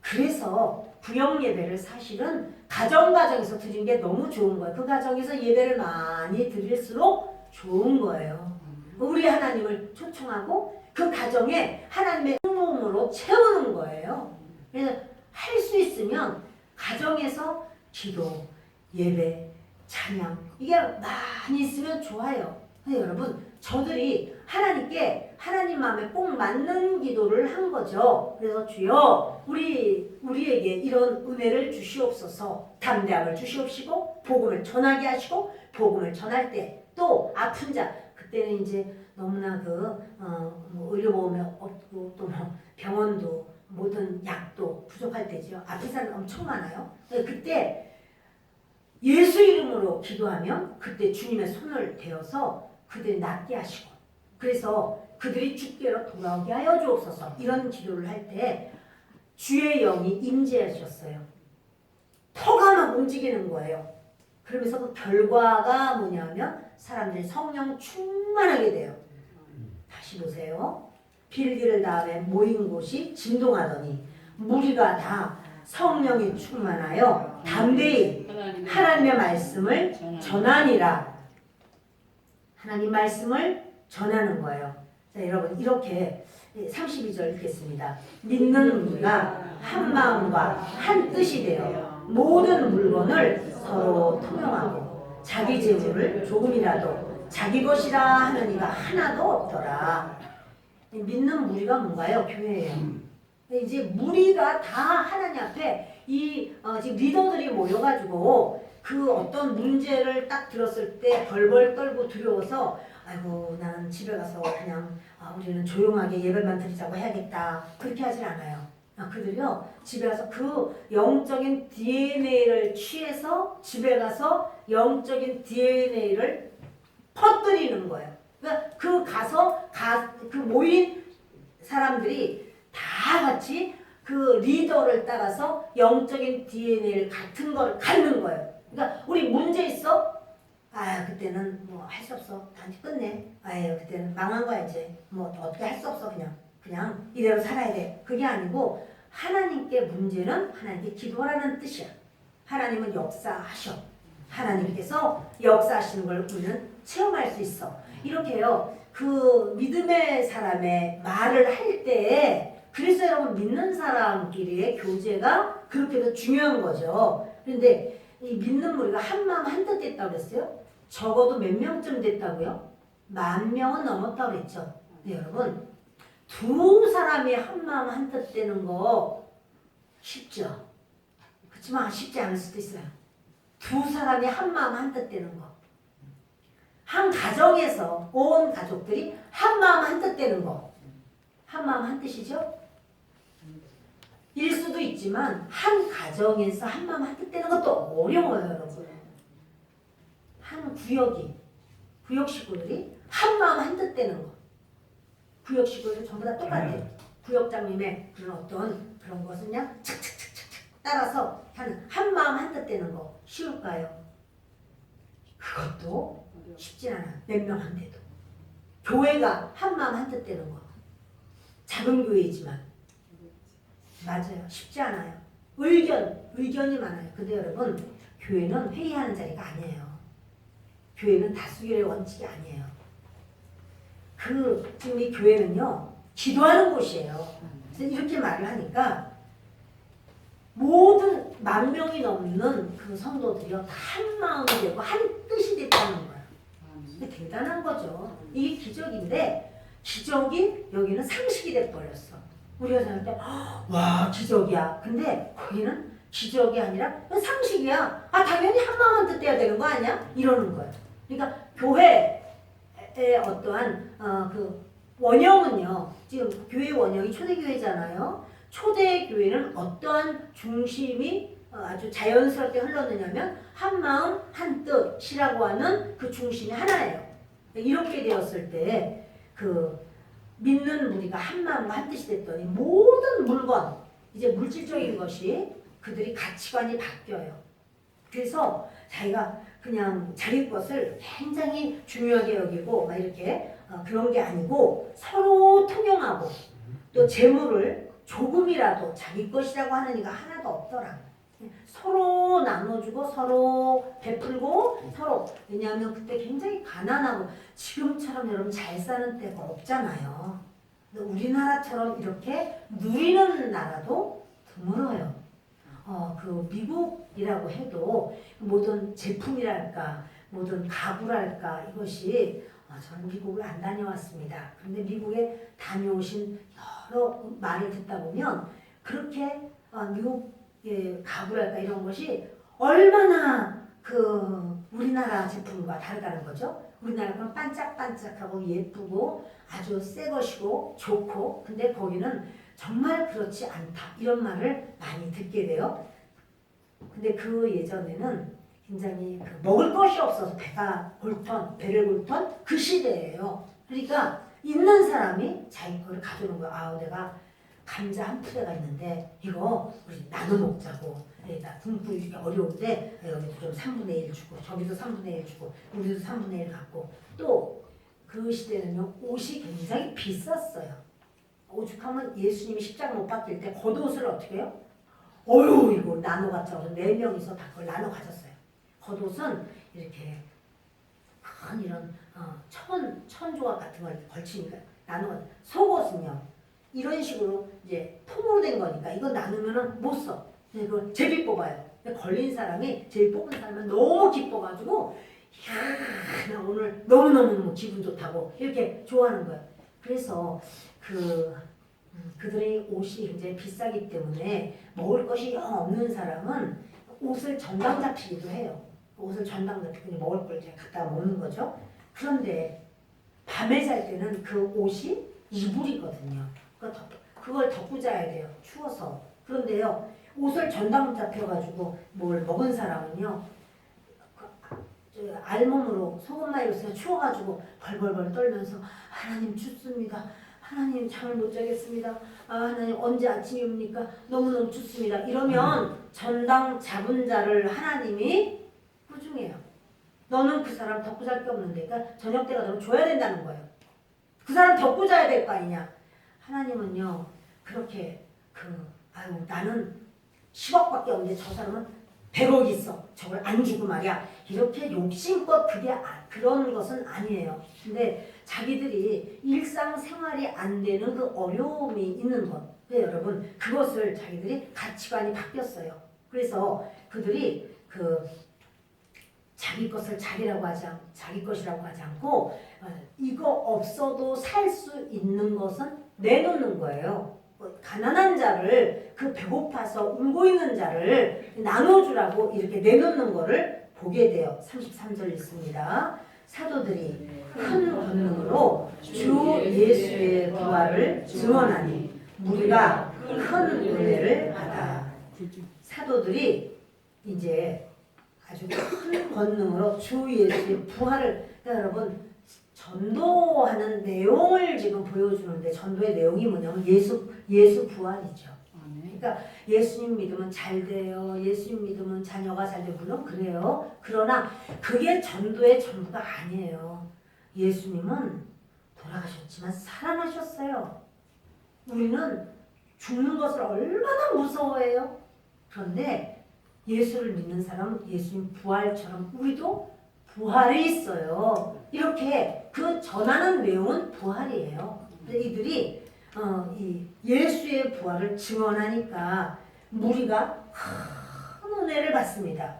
[SPEAKER 1] 그래서 구역 예배를 사실은 가정에서 드리는 게 너무 좋은 거예요. 그 가정에서 예배를 많이 드릴수록 좋은 거예요. 우리 하나님을 초청하고 그 가정에 하나님의 성품으로 채우는 거예요. 그래서 할 수 있으면 가정에서 기도, 예배, 찬양 이게 많이 있으면 좋아요. 근데 여러분 저들이 하나님께 하나님 마음에 꼭 맞는 기도를 한 거죠. 그래서 주여 우리에게 이런 은혜를 주시옵소서. 담대함을 주시옵시고 복음을 전하게 하시고 복음을 전할 때 또 아픈 자 그때는 이제 너무나 뭐 의료보험이 없고 또 뭐 병원도 모든 약도 부족할 때죠. 아픈 사람 엄청 많아요. 그때 예수 이름으로 기도하면 그때 주님의 손을 대어서 그들이 낫게 하시고 그래서 그들이 주께로 돌아오게 하여 주옵소서. 이런 기도를 할 때 주의 영이 임재하셨어요. 터가 막 움직이는 거예요. 그러면서 그 결과가 뭐냐면 사람들이 성령 충만하게 돼요. 다시 보세요. 빌기를 다음에 모인 곳이 진동하더니 무리가 다 성령이 충만하여 담대히 하나님의 말씀을 전하니라. 하나님 말씀을 전하는 거예요. 자, 여러분 이렇게 32절 읽겠습니다. 믿는 우리가 한 마음과 한 뜻이 되어 모든 물건을 서로 통용하고 자기 재물을 조금이라도 자기 것이라 하는 이가 하나도 없더라. 믿는 무리가 뭔가요? 교회예요. 이제 무리가 다 하나님 앞에 지금 리더들이 모여가지고 그 어떤 문제를 딱 들었을 때 벌벌 떨고 두려워서 아이고 나는 집에 가서 그냥 우리는 조용하게 예배만 드리자고 해야겠다 그렇게 하진 않아요. 그들이요 집에 가서 그 영적인 DNA를 취해서 집에 가서 영적인 DNA를 퍼뜨리는 거예요. 그러니까 그 가서 그 모인 사람들이 다 같이 그 리더를 따라서 영적인 DNA를 같은 걸 갖는 거예요. 그러니까 우리 문제 있어? 아 그때는 뭐 할 수 없어. 단지 끝내. 아유 그때는 망한 거야 이제. 뭐 어떻게 할 수 없어 그냥 이대로 살아야 돼. 그게 아니고 하나님께 문제는 하나님께 기도하라는 뜻이야. 하나님은 역사하셔. 하나님께서 역사하시는 걸 우리는 체험할 수 있어. 이렇게요. 그 믿음의 사람의 말을 할 때에 그래서 여러분 믿는 사람끼리의 교제가 그렇게도 중요한 거죠. 그런데 이 믿는 무리가 한 마음 한뜻 됐다고 그랬어요. 적어도 몇 명쯤 됐다고요? 10,000명은 넘었다고 그랬죠. 네, 여러분 두 사람이 한 마음 한뜻 되는 거 쉽죠. 그렇지만 쉽지 않을 수도 있어요. 두 사람이 한 마음 한뜻 되는 거. 한 가정에서 온 가족들이 한 마음 한뜻 되는 거. 한 마음 한뜻이죠? 일 수도 있지만 한 가정에서 한 마음 한뜻 되는 것도 어려워요, 여러분. 한 구역 식구들이 한 마음 한뜻 되는 거. 구역 식구들 전부 다 똑같아요. 구역장님의 그런 어떤 그런 것은 그냥 착착착착 따라서 한 마음 한뜻 되는 거 쉬울까요? 그것도 쉽진 않아요. 몇 명 한데도. 교회가 한 마음 한뜻 되는 거. 작은 교회이지만 맞아요. 쉽지 않아요. 의견이 많아요. 근데 여러분 교회는 회의하는 자리가 아니에요. 교회는 다수결의 원칙이 아니에요. 지금 이 교회는요 기도하는 곳이에요. 그래서 이렇게 말을 하니까 모든 10,000명이 넘는 그 성도들이요 다 한 마음이 되고 한 뜻이 됐다는 거예요. 대단한 거죠. 이게 기적인데 기적이 여기는 상식이 돼버렸어. 우리가 생각할 때 와 기적이야. 근데 거기는 기적이 아니라 상식이야. 당연히 한 마음 한뜻 돼야 되는 거 아니야? 이러는 거예요. 그러니까 교회의 어떠한 그 원형은요. 지금 교회 원형이 초대교회잖아요. 초대교회는 어떠한 중심이 아주 자연스럽게 흘렀느냐면 한 마음 한 뜻이라고 하는 그 중심이 하나예요. 이렇게 되었을 때 그 믿는 무리가 한 마음과 한 뜻이 됐더니 모든 물건 이제 물질적인 것이 그들이 가치관이 바뀌어요. 그래서 자기가 그냥 자기 것을 굉장히 중요하게 여기고 막 이렇게 그런 게 아니고 서로 통용하고 또 재물을 조금이라도 자기 것이라고 하는 이가 하나도 없더라. 서로 나눠주고 서로 베풀고 서로 왜냐하면 그때 굉장히 가난하고 지금처럼 여러분 잘 사는 때가 없잖아요. 우리나라처럼 이렇게 누리는 나라도 드물어요. 그 미국이라고 해도 모든 제품이랄까 모든 가구랄까 이것이 저는 미국을 안 다녀왔습니다. 그런데 미국에 다녀오신 여러 말을 듣다 보면 그렇게 미국의 가구랄까 이런 것이 얼마나 그 우리나라 제품과 다르다는 거죠. 우리나라 건 반짝반짝하고 예쁘고 아주 새 것이고 좋고 근데 거기는 정말 그렇지 않다 이런 말을 많이 듣게 돼요. 근데 그 예전에는 굉장히 먹을 것이 없어서 배를 골던 그 시대예요. 그러니까 있는 사람이 자기 거를 가져오는 거야. 내가 감자 한 푸대가 있는데 이거 우리 나눠 먹자고. 나 굶기 어려운데 여기도 좀 3분의 1 주고 저기도 3분의 1 주고 우리도 3분의 1 갖고 또 그 시대는요 옷이 굉장히 비쌌어요. 오죽하면 예수님이 십자가 못 박힐 때 겉옷을 어떻게 해요? 이거 나눠 갖자고 4명이서 다 그걸 나눠 가졌어요. 겉옷은 이렇게 큰 이런 천조각 같은 걸 걸치니까 나눠 가졌어요. 속옷은요 이런 식으로 이제 통으로 된 거니까 이거 나누면은 못 써. 이거 제비 뽑아요. 걸린 사람이 제일 뽑은 사람은 너무 기뻐가지고 이야 나 오늘 너무너무 기분 좋다고 이렇게 좋아하는 거예요. 그래서 그들의 옷이 굉장히 비싸기 때문에 먹을 것이 영 없는 사람은 옷을 정강 잡히기도 해요. 옷을 전당 같은 거 먹을 걸 이제 갖다가 먹는 거죠. 그런데 밤에 잘 때는 그 옷이 이불이거든요. 그걸 덮고 자야 돼요. 추워서. 그런데요, 옷을 전당 잡혀가지고 뭘 먹은 사람은요, 알몸으로 소금마이로 서 추워가지고 벌벌벌 떨면서 하나님 춥습니다. 하나님 잠을 못 자겠습니다. 아, 하나님 언제 아침이 옵니까? 너무너무 춥습니다. 이러면 전당 잡은 자를 하나님이 꾸중해요. 너는 그 사람 덮고 잘 게 없는데, 그러니까 저녁 때가 되면 줘야 된다는 거예요. 그 사람 덮고 자야 될 거 아니냐. 하나님은요, 그렇게 아유 나는 10억밖에 없는데 저 사람은 100억 있어. 저걸 안 주고 말이야. 이렇게 욕심껏 그런 것은 아니에요. 근데 자기들이 일상생활이 안 되는 그 어려움이 있는 것. 근데 여러분 그것을 자기들이 가치관이 바뀌었어요. 그래서 그들이 자기 것을 자기 것이라고 하지 않고 이거 없어도 살 수 있는 것은 내놓는 거예요. 가난한 자를 배고파서 울고 있는 자를 나눠주라고 이렇게 내놓는 거를 보게 돼요. 33절 있습니다. 사도들이 큰 권능으로 주 예수의 부활을 증언하니 우리가 큰 은혜를 받아. 사도들이 이제 아주 큰 권능으로 주 예수의 부활을, 그러니까 여러분 전도하는 내용을 지금 보여주는데, 전도의 내용이 뭐냐면 예수 부활이죠. 그러니까 예수님 믿으면 잘 돼요. 예수님 믿으면 자녀가 잘 돼요. 물론 그래요. 그러나 그게 전도의 전부가 아니에요. 예수님은 돌아가셨지만 살아나셨어요. 우리는 죽는 것을 얼마나 무서워해요. 그런데 예수를 믿는 사람은 예수님 부활처럼 우리도 부활이 있어요. 이렇게 전하는 내용은 부활이에요. 이들이 이 예수의 부활을 증언하니까 무리가 큰 은혜를 받습니다.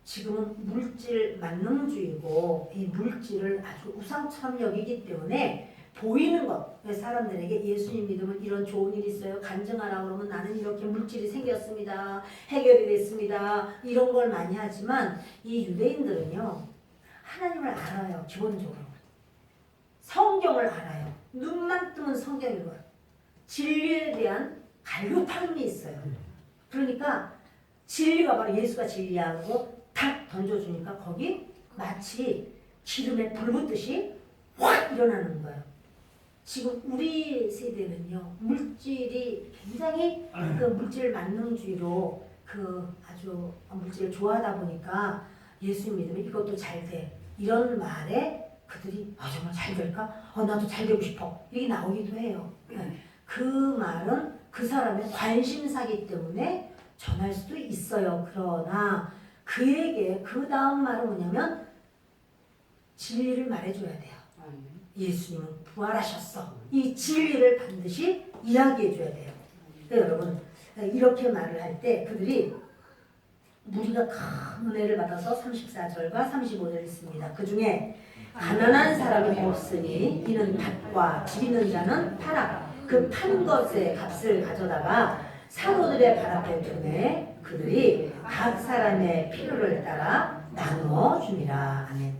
[SPEAKER 1] 지금은 물질 만능주의고 이 물질을 아주 우상처럼 여기기 때문에 보이는 것, 사람들에게 예수님 믿으면 이런 좋은 일이 있어요. 간증하라 그러면 나는 이렇게 물질이 생겼습니다. 해결이 됐습니다. 이런 걸 많이 하지만 이 유대인들은요, 하나님을 알아요. 기본적으로. 성경을 알아요. 눈만 뜨면 성경 읽어요. 진리에 대한 갈급함이 있어요. 그러니까 진리가 바로 예수가 진리하고 탁 던져주니까 거기 마치 기름에 불 붙듯이 확 일어나는 거예요. 지금 우리 세대는요, 물질이 굉장히 물질 만능주의로 아주 물질을 좋아하다 보니까 예수 믿으면 이것도 잘 돼. 이런 말에 그들이 정말 잘 될까? 나도 잘 되고 싶어. 이게 나오기도 해요. 그 말은 그 사람의 관심사기 때문에 전할 수도 있어요. 그러나 그에게 그 다음 말은 뭐냐면 진리를 말해줘야 돼요. 예수님은 부활하셨어. 이 진리를 반드시 이야기해줘야 돼요. 그러니까 여러분 이렇게 말을 할 때 그들이 무리가 큰 은혜를 받아서 34절과 35절 있습니다. 그 중에 가난한 사람이 없으니 이는 밭과 집 있는 자는 팔아 그 판 것의 값을 가져다가 사도들의 발 앞에 두매 그들이 각 사람의 필요를 따라 나누어 줍니다. 아멘.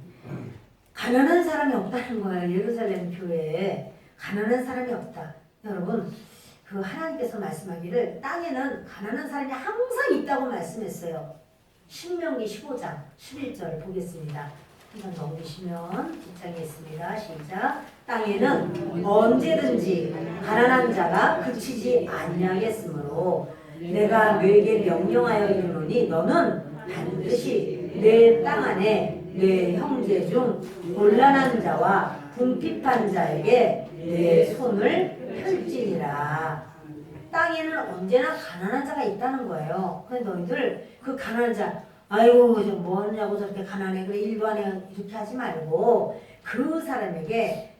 [SPEAKER 1] 가난한 사람이 없다는 거예요. 예루살렘 교회에 가난한 사람이 없다. 여러분 하나님께서 말씀하기를 땅에는 가난한 사람이 항상 있다고 말씀했어요. 신명기 15장 11절 보겠습니다. 한번 넘기시면 뒷장에 있습니다. 시작. 땅에는 언제든지 가난한 자가 그치지 아니하겠으므로 내가 너에게 명령하여 이르노니 너는 반드시 내 땅 안에 내 형제 중 곤란한 자와 궁핍한 자에게 내 손을 펼지니라. 땅에는 언제나 가난한 자가 있다는 거예요. 근데 너희들 그 가난한 자, 아이고 저 뭐하냐고 저렇게 가난해 그래 일도 안 해 이렇게 하지 말고 그 사람에게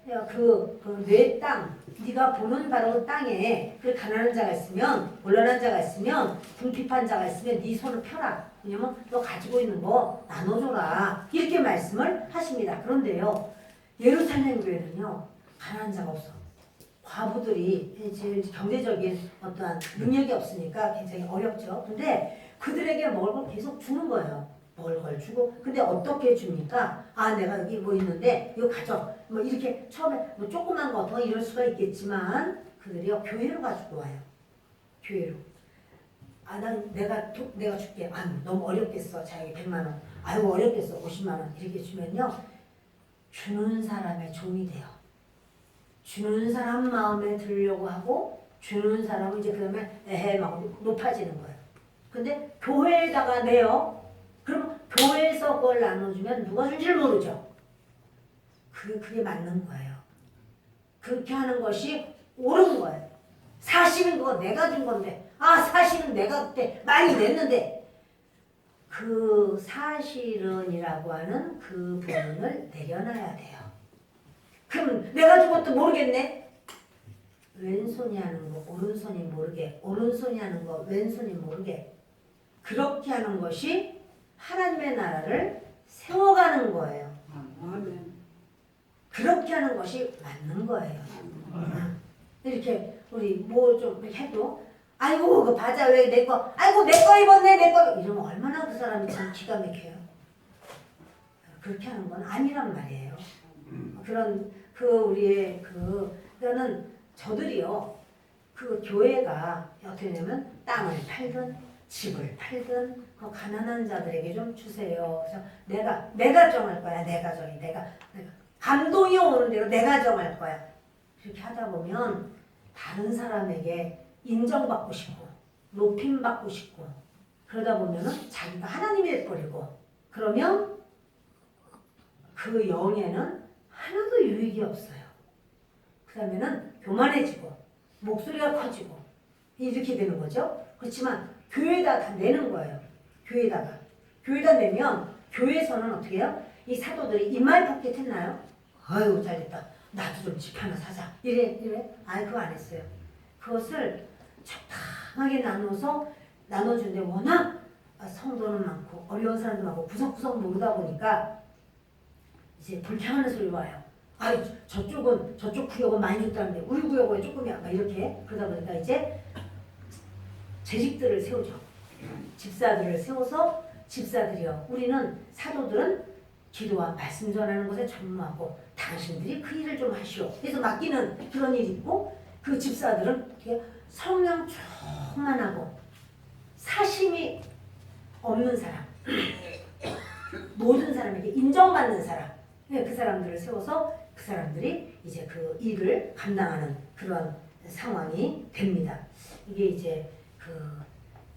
[SPEAKER 1] 내 땅, 네가 보는 바로 그 땅에 그 가난한 자가 있으면, 곤란한 자가 있으면, 궁핍한 자가 있으면 네 손을 펴라. 왜냐면 너 가지고 있는 거 나눠줘라. 이렇게 말씀을 하십니다. 그런데요, 예루살렘 교회는요, 가난한 자가 없어. 과부들이 제일 경제적인 어떠한 능력이 없으니까 굉장히 어렵죠. 근데 그들에게 먹을 걸 계속 주는 거예요. 걸 주고 근데 어떻게 줍니까? 아 내가 여기 뭐 있는데 이거 가져 뭐 이렇게 처음에 뭐 조그만 거 더 이럴 수가 있겠지만 그들이요 교회로 가지고 와요. 교회로. 아 난 내가 줄게. 아 너무 어렵겠어. 자기 100만 원. 아이고 어렵겠어. 50만 원 이렇게 주면요 주는 사람의 종이 돼요. 주는 사람 마음에 들려고 하고 주는 사람은 이제 그다음에 에헤 막 높아지는 거예요. 근데 교회에다가 내요. 그럼 교회에서 그걸 나눠주면 누가 줄지 모르죠. 그게 맞는 거예요. 그렇게 하는 것이 옳은 거예요. 사실은 그거 내가 준 건데 사실은 내가 그때 많이 냈는데 그 사실은이라고 하는 그 부분을 내려놔야 돼요. 그럼 내가 준 것도 모르겠네. 왼손이 하는 거 오른손이 모르게 오른손이 하는 거 왼손이 모르게 그렇게 하는 것이 하나님의 나라를 세워가는 거예요.
[SPEAKER 2] 아멘.
[SPEAKER 1] 그렇게 하는 것이 맞는 거예요. 이렇게 우리 뭐 좀 해도 아이고 그 바자 왜 내 거 아이고 내 거 입었네 내 거 이러면 얼마나 그 사람이 참 기가 막혀요. 그렇게 하는 건 아니란 말이에요. 그런 그 우리의 그거는 저들이요 그 교회가 어떻게 되냐면 땅을 팔든 집을 팔든 그 가난한 자들에게 좀 주세요. 그래서 내가 정할 거야. 내가 감동이 오는 대로 내가 정할 거야. 그렇게 하다 보면 다른 사람에게 인정받고 싶고 높임받고 싶고 그러다 보면은 자기가 하나님이 돼버리고 그러면 그 영에는 하나도 유익이 없어요. 그 다음에는 교만해지고 목소리가 커지고 이렇게 되는 거죠. 그렇지만 교회에다 다 내는 거예요. 교회에다 내면 교회에서는 어떻게 해요? 이 사도들이 이마에 포켓 했나요? 아유 잘됐다. 나도 좀 집 하나 사자. 이래. 아이 그거 안 했어요. 그것을 적당하게 나눠주는데 워낙 성도는 많고 어려운 사람도 많고 구석구석 모르다 보니까 이제 불평하는 소리 와요. 아이 저쪽 구역은 많이 줬다는데 우리 구역은 조금이야. 막 이렇게 그러다 보니까 이제 재직들을 세우죠. 집사들을 세워서 집사들이요. 우리는 사도들은 기도와 말씀 전하는 것에 전무하고 당신들이 그 일을 좀 하시오. 그래서 맡기는 그런 일이 있고 그 집사들은 성령 충만하고 사심이 없는 사람 모든 사람에게 인정받는 사람 그 사람들을 세워서 그 사람들이 이제 그 일을 감당하는 그런 상황이 됩니다. 이게 이제 그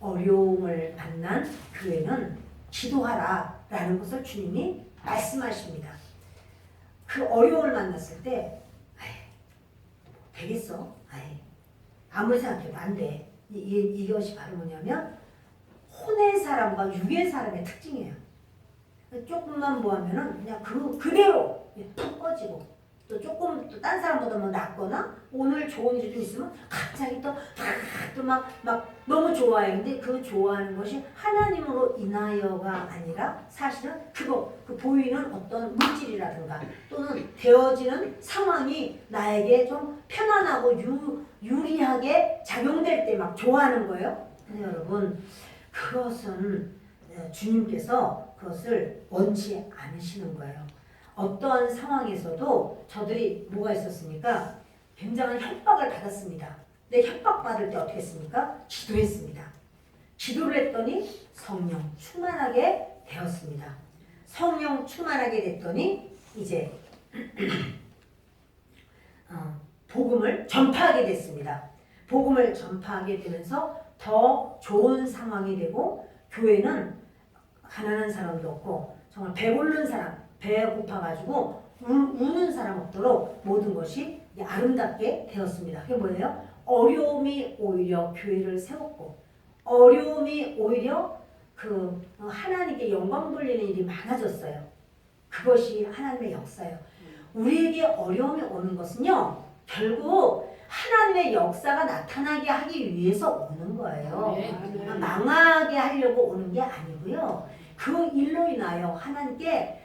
[SPEAKER 1] 어려움을 만난 교회는 기도하라라는 것을 주님이 말씀하십니다. 그 어려움을 만났을 때 되겠어? 아무리 생각해도 안 돼. 이것이 바로 뭐냐면 혼의 사람과 육의 사람의 특징이에요. 조금만 뭐 하면은 그냥 그대로 푹 꺼지고 또 조금 또 딴 사람보다 뭐 낫거나 오늘 좋은 일이 좀 있으면 갑자기 또 막 너무 좋아해. 근데 그 좋아하는 것이 하나님으로 인하여가 아니라 사실은 그 보이는 어떤 물질이라든가 또는 되어지는 상황이 나에게 좀 편안하고 유리하게 작용될 때 막 좋아하는 거예요. 근데 여러분 그것은 주님께서 그것을 원치 않으시는 거예요. 어떠한 상황에서도 저들이 뭐가 있었습니까? 굉장한 협박을 받았습니다. 근데 협박받을 때 어떻게 했습니까? 기도했습니다. 기도를 했더니 성령 충만하게 되었습니다. 성령 충만하게 됐더니 이제 복음을 전파하게 됐습니다. 복음을 전파하게 되면서 더 좋은 상황이 되고 교회는 가난한 사람도 없고 정말 배고른 사람 배가 고파가지고 우는 사람 없도록 모든 것이 아름답게 되었습니다. 그게 뭐예요? 어려움이 오히려 교회를 세웠고 어려움이 오히려 그 하나님께 영광 돌리는 일이 많아졌어요. 그것이 하나님의 역사예요. 우리에게 어려움이 오는 것은요 결국 하나님의 역사가 나타나게 하기 위해서 오는 거예요. 망하게 하려고 오는 게 아니고요. 그 일로 인하여 하나님께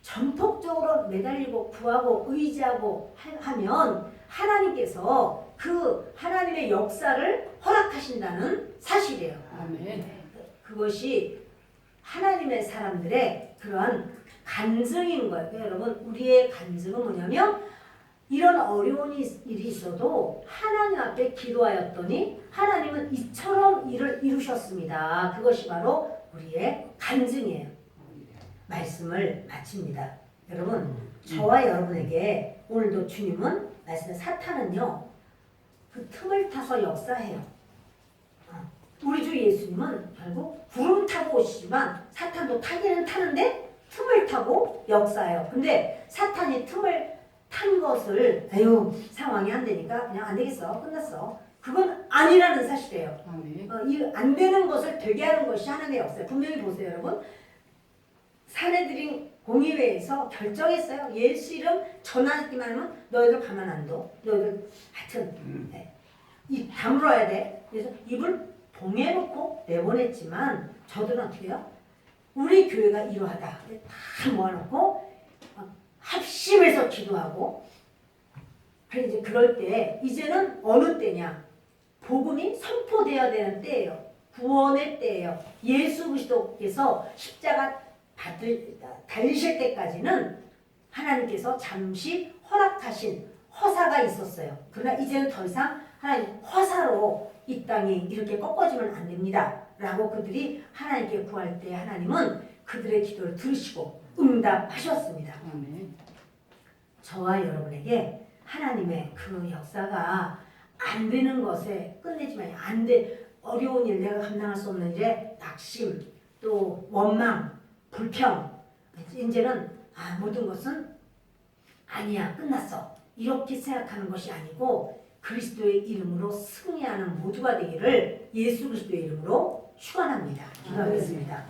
[SPEAKER 1] 전폭적으로 매달리고 구하고 의지하고 하면 하나님께서 그 하나님의 역사를 허락하신다는 사실이에요.
[SPEAKER 2] 아멘.
[SPEAKER 1] 그것이 하나님의 사람들의 그런 간증인 거예요. 그러니까 여러분 우리의 간증은 뭐냐면 이런 어려운 일이 있어도 하나님 앞에 기도하였더니 하나님은 이처럼 일을 이루셨습니다. 그것이 바로 우리의 간증이에요. 말씀을 마칩니다. 여러분 저와 여러분에게 오늘도 주님은 말씀에 사탄은요 그 틈을 타서 역사해요. 우리 주 예수님은 결국 구름 타고 오시지만 사탄도 타기는 타는데 틈을 타고 역사해요. 근데 사탄이 틈을 탄 것을 에휴 상황이 안 되니까 그냥 안 되겠어 끝났어. 그건 아니라는 사실이에요. 이 안 되는 것을 되게 하는 것이 하나님의 역사예요. 분명히 보세요 여러분. 사내들이 공의회에서 결정했어요. 예수 이름 전하기만 하면 너희들 가만 안 둬. 너희들 하여튼 입 다물어야 돼. 그래서 입을 봉해놓고 내보냈지만 저들은 어떻게 해요? 우리 교회가 이러하다. 다 모아놓고 합심해서 기도하고 그래 이제 그럴 때 이제는 어느 때냐? 복음이 선포되어야 되는 때예요. 구원의 때예요. 예수 그리스도께서 십자가 달리실 때까지는 하나님께서 잠시 허락하신 허사가 있었어요. 그러나 이제는 더 이상 하나님 허사로 이 땅이 이렇게 꺾어지면 안 됩니다. 라고 그들이 하나님께 구할 때 하나님은 그들의 기도를 들으시고 응답하셨습니다. 저와 여러분에게 하나님의 그 역사가 안 되는 것에 끝내지 마요. 안 돼. 어려운 일, 내가 감당할 수 없는 일에 낙심, 또 원망, 불평. 이제는 모든 것은 아니야, 끝났어. 이렇게 생각하는 것이 아니고 그리스도의 이름으로 승리하는 모두가 되기를 예수 그리스도의 이름으로 축원합니다. 기도하겠습니다.